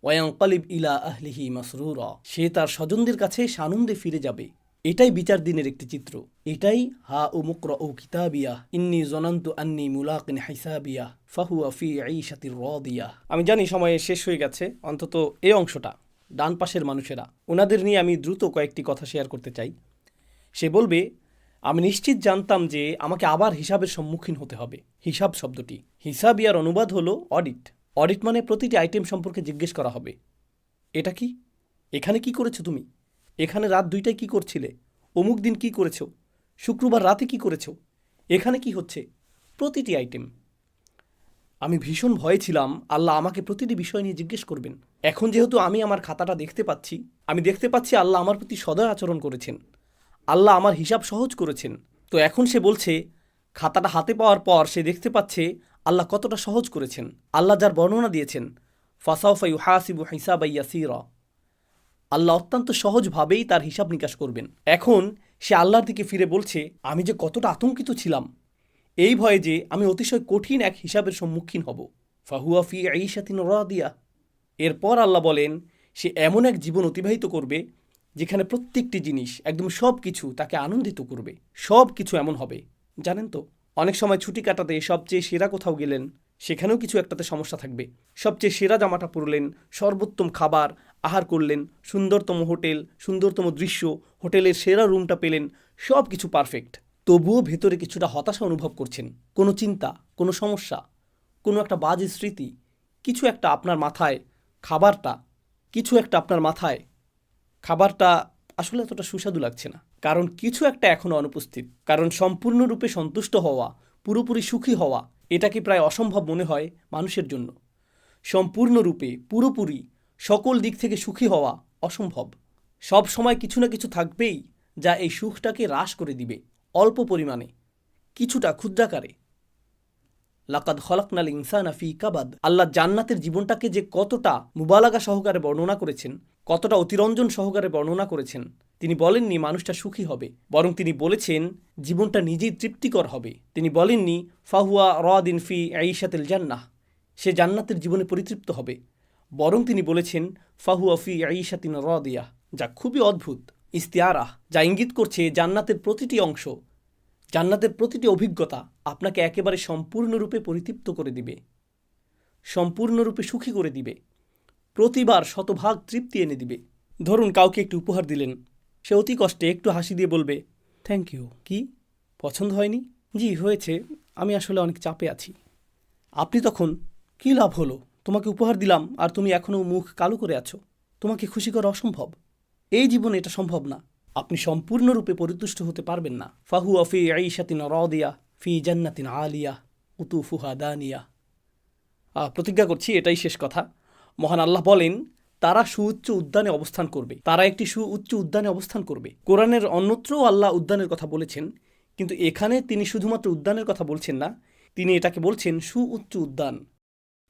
ওয়ায়ানকালিব ইলা আহলিহি মাসরুরা, সে তার স্বজনদের কাছে সানন্দে ফিরে যাবে। এটাই বিচার দিনের একটি চিত্র। এটাই হা ও মুকরাউ কিতাবিয়া ইন্নী জনান্তু আন্নী মুলাকিন হিসাবিয়া ফাহুয়া ফি ঈশাতির রাদিয়া। আমি জানি সময় শেষ হয়ে গেছে, অন্তত এই অংশটা। ডান পাশের মানুষেরা, ওনাদের নিয়ে আমি দ্রুত কয়েকটি কথা শেয়ার করতে চাই। সে বলবে, আমি নিশ্চিত জানতাম যে আমাকে আবার হিসাবের সম্মুখীন হতে হবে। হিসাব শব্দটি, হিসাবিয়ার অনুবাদ হলো অডিট। অডিট মানে প্রতিটি আইটেম সম্পর্কে জিজ্ঞেস করা হবে। এটা কি, এখানে কি করেছো তুমি, এখানে রাত 2টায় কি করছিলে, অমুক দিন কি করেছো, শুক্রবার রাতে কি করেছো, এখানে কি হচ্ছে, প্রতিটি আইটেম। আমি ভীষণ ভয়ে ছিলাম আল্লাহ আমাকে প্রতিটি বিষয় নিয়ে জিজ্ঞেস করবেন। এখন যেহেতু আমি আমার খাতাটা দেখতে পাচ্ছি, আমি দেখতে পাচ্ছি আল্লাহ আমার প্রতি সদয় আচরণ করেছেন, আল্লাহ আমার হিসাব সহজ করেছেন। তো এখন সে বলছে, খাতাটা হাতে পাওয়ার পর সে দেখতে পাচ্ছে আল্লাহ কতটা সহজ করেছেন। আল্লাহ যার বর্ণনা দিয়েছেন, ফাসাউফা ইউহাসিবু হিসাবান ইয়াসীরা, আল্লাহ অত্যন্ত সহজভাবেই তার হিসাব নিকাশ করবেন। এখন সে আল্লাহর দিকে ফিরে বলছে, আমি যে কতটা আতঙ্কিত ছিলাম এই ভয়ে যে আমি অতিশয় কঠিন এক হিসাবের সম্মুখীন হব। ফাহুয়া ফি ঈশাতিন রাদিয়া। এরপর আল্লাহ বলেন, সে এমন এক জীবন অতিবাহিত করবে যেখানে প্রত্যেকটি জিনিস, একদম সব কিছু তাকে আনন্দিত করবে। সব কিছু এমন হবে, জানেন তো, অনেক সময় ছুটি কাটাতে সবচেয়ে সেরা কোথাও গেলেন, সেখানেও কিছু একটাতে সমস্যা থাকবে। সবচেয়ে সেরা জামাটা পরলেন, সর্বোত্তম খাবার আহার করলেন, সুন্দরতম হোটেল, সুন্দরতম দৃশ্য, হোটেলের সেরা রুমটা পেলেন, সব কিছু পারফেক্ট, তবুও ভেতরে কিছুটা হতাশা অনুভব করছেন। কোনো চিন্তা, কোনো সমস্যা, কোনো একটা বাজে স্মৃতি, কিছু একটা আপনার মাথায়, খাবারটা আসলে এতটা সুস্বাদু লাগছে না। কারণ কিছু একটা এখনও অনুপস্থিত। কারণ সম্পূর্ণরূপে সন্তুষ্ট হওয়া, পুরোপুরি সুখী হওয়া, এটাকে প্রায় অসম্ভব মনে হয় মানুষের জন্য। সম্পূর্ণরূপে, পুরোপুরি, সকল দিক থেকে সুখী হওয়া অসম্ভব। সব সময় কিছু না কিছু থাকবেই যা এই সুখটাকে হ্রাস করে দিবে, অল্প পরিমাণে, কিছুটা ক্ষুদ্রাকারে। লাকাদ খলাকনাল ইনসানা ফি কাবাদ। আল্লাহ জান্নাতের জীবনটাকে যে কতটা মুবালাগা সহকারে বর্ণনা করেছেন, কতটা অতিরঞ্জন সহকারে বর্ণনা করেছেন। তিনি বলেননি মানুষটা সুখী হবে, বরং তিনি বলেছেন জীবনটা নিজেই তৃপ্তিকর হবে। তিনি বলেননি ফাহুয়া রাদিন ফি ঈশাতিল জান্নাহ, সে জান্নাতের জীবনে পরিতৃপ্ত হবে, বরং তিনি বলেছেন ফাহুয়া ফি ঈশাতিন রাদিয়া, যা খুবই অদ্ভুত ইস্তিআরাহ, যা ইঙ্গিত করছে জান্নাতের প্রতিটি অংশ, জান্নাতের প্রতিটি অভিজ্ঞতা আপনাকে একেবারে সম্পূর্ণরূপে পরিতৃপ্ত করে দিবে, সম্পূর্ণরূপে সুখী করে দিবে, প্রতিবার শতভাগ তৃপ্তি এনে দিবে। ধরুন কাউকে একটু উপহার দিলেন, সে অতি কষ্টে একটু হাসি দিয়ে বলবে থ্যাংক ইউ। কি, পছন্দ হয়নি? জি হয়েছে, আমি আসলে অনেক চাপে আছি। আপনি তখন, কী লাভ হলো, তোমাকে উপহার দিলাম আর তুমি এখনও মুখ কালো করে আছো, তোমাকে খুশি করা অসম্ভব, এই জীবনে এটা সম্ভব না। আপনি সম্পূর্ণরূপে পরিতুষ্ট হতে পারবেন না। ফাহুয়া ফি ঈশাতিন রাদিয়া ফি জান্নাতিন আলিয়া কুতুফুহা দানিয়া। প্রতিজ্ঞা করছি এটাই শেষ কথা। মহান আল্লাহ বলেন, তারা সুউচ্চ উদ্যানে অবস্থান করবে, তারা একটি সুউচ্চ উদ্যানে অবস্থান করবে। কোরআনের অন্যত্রও আল্লাহ উদ্যানের কথা বলেছেন, কিন্তু এখানে তিনি শুধুমাত্র উদ্যানের কথা বলছেন না, তিনি এটাকে বলছেন সুউচ্চ উদ্যান।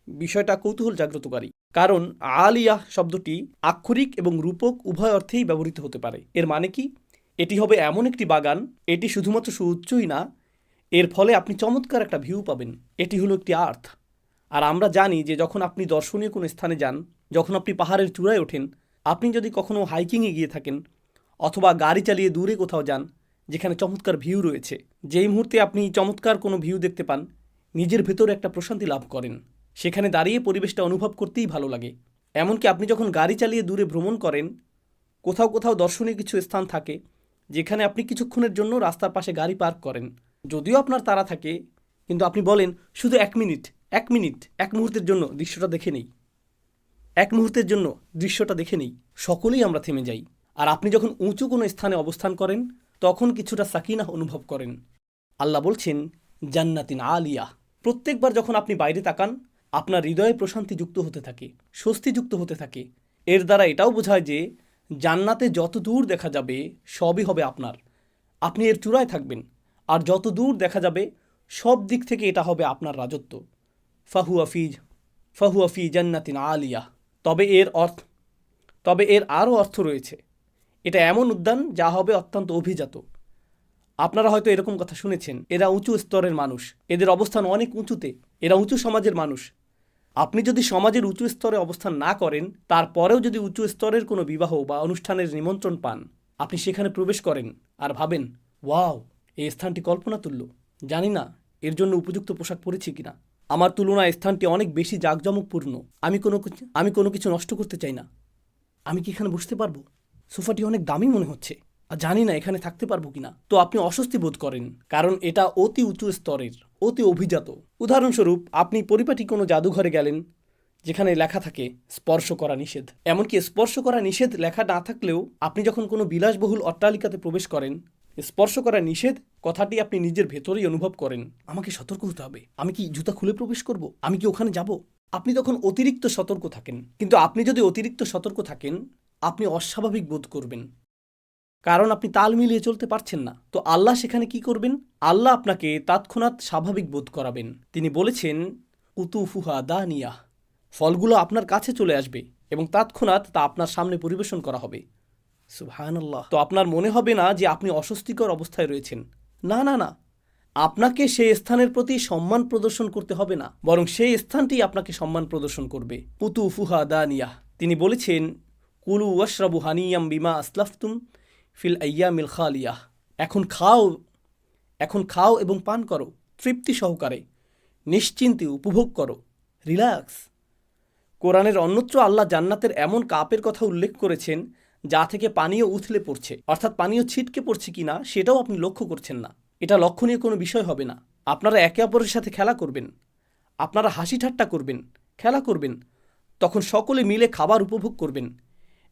বিষয়টা কৌতূহল জাগ্রতকারী, কারণ আলিয়াহ শব্দটি আক্ষরিক এবং রূপক উভয় অর্থেই ব্যবহৃত হতে পারে। এর মানে কি, এটি হবে এমন একটি বাগান, এটি শুধুমাত্র সুউচ্চই না, এর ফলে আপনি চমৎকার একটা ভিউ পাবেন। এটি হলো একটি আর্থ। আর আমরা জানি যে যখন আপনি দর্শনীয় কোনো স্থানে যান, যখন আপনি পাহাড়ের চূড়ায় ওঠেন, আপনি যদি কখনও হাইকিংয়ে গিয়ে থাকেন অথবা গাড়ি চালিয়ে দূরে কোথাও যান যেখানে চমৎকার ভিউ রয়েছে, যেই মুহূর্তে আপনি চমৎকার কোনো ভিউ দেখতে পান, নিজের ভেতরে একটা প্রশান্তি লাভ করেন। সেখানে দাঁড়িয়ে পরিবেশটা অনুভব করতেই ভালো লাগে। এমনকি আপনি যখন গাড়ি চালিয়ে দূরে ভ্রমণ করেন, কোথাও কোথাও দর্শনীয় কিছু স্থান থাকে যেখানে আপনি কিছুক্ষণের জন্য রাস্তার পাশে গাড়ি পার্ক করেন, যদিও আপনার তাড়া থাকে, কিন্তু আপনি বলেন শুধু এক মিনিট, এক মুহূর্তের জন্য দৃশ্যটা দেখে নেই, এক মুহূর্তের জন্য দৃশ্যটা দেখে নেই। সকলেই আমরা থেমে যাই। আর আপনি যখন উঁচু কোনো স্থানে অবস্থান করেন তখন কিছুটা সাকিনাহ অনুভব করেন। আল্লাহ বলছেন জান্নাতিন আলিয়া। প্রত্যেকবার যখন আপনি বাইরে তাকান আপনার হৃদয়ে প্রশান্তি যুক্ত হতে থাকে, স্বস্তি যুক্ত হতে থাকে। এর দ্বারা এটাও বোঝায় যে জান্নাতে যত দূর দেখা যাবে সবই হবে আপনার, আপনি এর চূড়ায় থাকবেন, আর যত দূর দেখা যাবে সব দিক থেকে এটা হবে আপনার রাজত্ব। ফাহুয়া ফি জান্নাতিন আলিয়া। তবে এর আরও অর্থ রয়েছে। এটা এমন উদ্যান যা হবে অত্যন্ত অভিজাত। আপনারা হয়তো এরকম কথা শুনেছেন, এরা উঁচু স্তরের মানুষ, এদের অবস্থান অনেক উঁচুতে, এরা উঁচু সমাজের মানুষ। আপনি যদি সমাজের উঁচু স্তরে অবস্থান না করেন, তারপরেও যদি উঁচু স্তরের কোনো বিবাহ বা অনুষ্ঠানের নিমন্ত্রণ পান, আপনি সেখানে প্রবেশ করেন আর ভাবেন ওয়াও, এই স্থানটি কল্পনাতুল্য, জানি না এর জন্য উপযুক্ত পোশাক পরেছি কিনা, আমার তুলনায় স্থানটি অনেক বেশি জাঁকজমকপূর্ণ, আমি কোনো কিছু নষ্ট করতে চাই না, আমি কি এখানে বসতে পারবো, সোফাটি অনেক দামি মনে হচ্ছে, আর জানি না এখানে থাকতে পারবো কিনা। তো আপনি অস্বস্তি বোধ করেন, কারণ এটা অতি উঁচু স্তরের, অতি অভিজাত। উদাহরণস্বরূপ আপনি পরিপাটি কোনো জাদুঘরে গেলেন যেখানে লেখা থাকে স্পর্শ করা নিষেধ। এমনকি স্পর্শ করা নিষেধ লেখা না থাকলেও আপনি যখন কোনো বিলাসবহুল অট্টালিকাতে প্রবেশ করেন, স্পর্শ করা নিষেধ কথাটি আপনি নিজের ভেতরেই অনুভব করেন, আমাকে সতর্ক হতে হবে, আমি কি জুতা খুলে প্রবেশ করব, আমি কি ওখানে যাব, আপনি তখন অতিরিক্ত সতর্ক থাকেন। কিন্তু আপনি যদি অতিরিক্ত সতর্ক থাকেন, আপনি অস্বাভাবিক বোধ করবেন, কারণ আপনি তাল মিলিয়ে চলতে পারছেন না। তো আল্লাহ সেখানে কি করবেন? আল্লাহ আপনাকে তৎক্ষণাৎ স্বাভাবিক বোধ করাবেন। তিনি বলেছেন, কুতুফুহা দানিয়া, ফলগুলো আপনার কাছে চলে আসবে এবং তৎক্ষণাৎ তা আপনার সামনে পরিবেশন করা হবে। সুবহানাল্লাহ। তো আপনার মনে হবে না যে আপনি অস্বস্তিকর অবস্থায় রয়েছেন। না না না, আপনাকে সেই স্থানের প্রতি সম্মান প্রদর্শন করতে হবে না, বরং সেই স্থানটি আপনাকে সম্মান প্রদর্শন করবে। কুতুফুহা দানিয়া। তিনি বলেছেন, কুলু ওয়াশরাবু হানিয়াম বিমা আসলাফতুম ফিল আইয়ামিল খালিয়াহ। এখন খাও এবং পান করো তৃপ্তি সহকারে, নিশ্চিন্তে উপভোগ করো, রিল্যাক্স। কোরআনের অন্যত্র আল্লাহ জান্নাতের এমন কাপের কথা উল্লেখ করেছেন যা থেকে পানীয় উথলে পড়ছে, অর্থাৎ পানীয় ছিটকে পড়ছে কিনা সেটাও আপনি লক্ষ্য করছেন না। এটা লক্ষণীয় কোনো বিষয় হবে না। আপনারা একে অপরের সাথে খেলা করবেন, আপনারা হাসি ঠাট্টা করবেন, খেলা করবেন, তখন সকলে মিলে খাবার উপভোগ করবেন,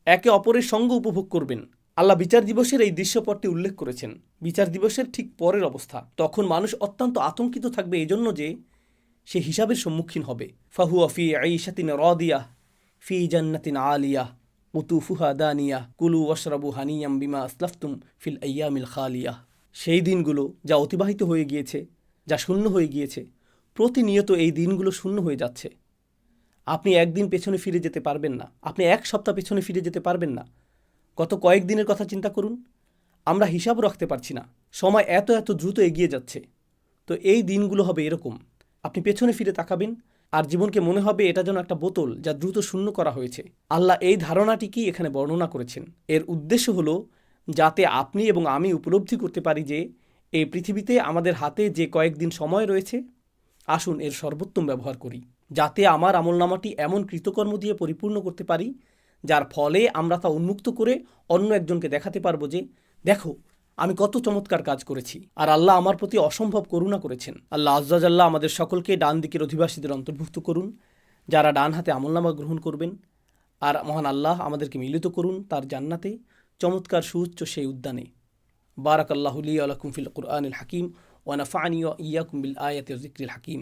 একে অপরের সঙ্গ উপভোগ করবেন। আল্লাহ বিচার দিবসের এই দৃশ্যপটটি উল্লেখ করেছেন। বিচার দিবসের ঠিক পরের অবস্থা, তখন মানুষ অত্যন্ত আতঙ্কিত থাকবে এই জন্য যে সে হিসাবের সম্মুখীন হবে। ফাহুয়া ফি আইশাতিন রাদিয়াহ ফি জান্নাতিন আলিয়াহ কুতুফুহা দানিয়াহ কুলু ওয়াশরাবু হানিয়াম বিমা আসলাফতুম ফিল আইয়ামিল খালিয়াহ। সেই দিনগুলো যা অতিবাহিত হয়ে গিয়েছে, যা শূন্য হয়ে গিয়েছে, প্রতিনিয়ত এই দিনগুলো শূন্য হয়ে যাচ্ছে। আপনি একদিন পেছনে ফিরে যেতে পারবেন না, আপনি এক সপ্তাহ পেছনে ফিরে যেতে পারবেন না। গত কয়েকদিনের কথা চিন্তা করুন, আমরা হিসাব রাখতে পারছি না, সময় এত এত দ্রুত এগিয়ে যাচ্ছে। তো এই দিনগুলো হবে এরকম, আপনি পেছনে ফিরে তাকাবেন আর জীবনকে মনে হবে এটা যেন একটা বোতল যা দ্রুত শূন্য করা হয়েছে। আল্লাহ এই ধারণাটিকেই এখানে বর্ণনা করেছেন। এর উদ্দেশ্য হলো যাতে আপনি এবং আমি উপলব্ধি করতে পারি যে এই পৃথিবীতে আমাদের হাতে যে কয়েকদিন সময় রয়েছে, আসুন এর সর্বোত্তম ব্যবহার করি, যাতে আমার আমলনামাটি এমন কৃতকর্ম দিয়ে পরিপূর্ণ করতে পারি যার ফলে আমরা তা উন্মুক্ত করে অন্য একজনকে দেখাতে পারবো যে দেখো আমি কত চমৎকার কাজ করেছি, আর আল্লাহ আমার প্রতি অসম্ভব করুণা করেছেন। আল্লাহ আজ্জাজাল্লাহ আমাদের সকলকে ডান দিকের অধিবাসীদের অন্তর্ভুক্ত করুন, যারা ডান হাতে আমলনামা গ্রহণ করবেন। আর মহান আল্লাহ আমাদেরকে মিলিত করুন তার জান্নাতে, চমৎকার সুউচ্চ সেই উদ্যানে। বারাকাল্লাহু লি ওয়া লাকুম ফিল কুরআনিল হাকিম ওয়া নাফা'নি ওয়া ইয়্যাকুম বিল আয়াতি ওয়া যিকরিল হাকিম।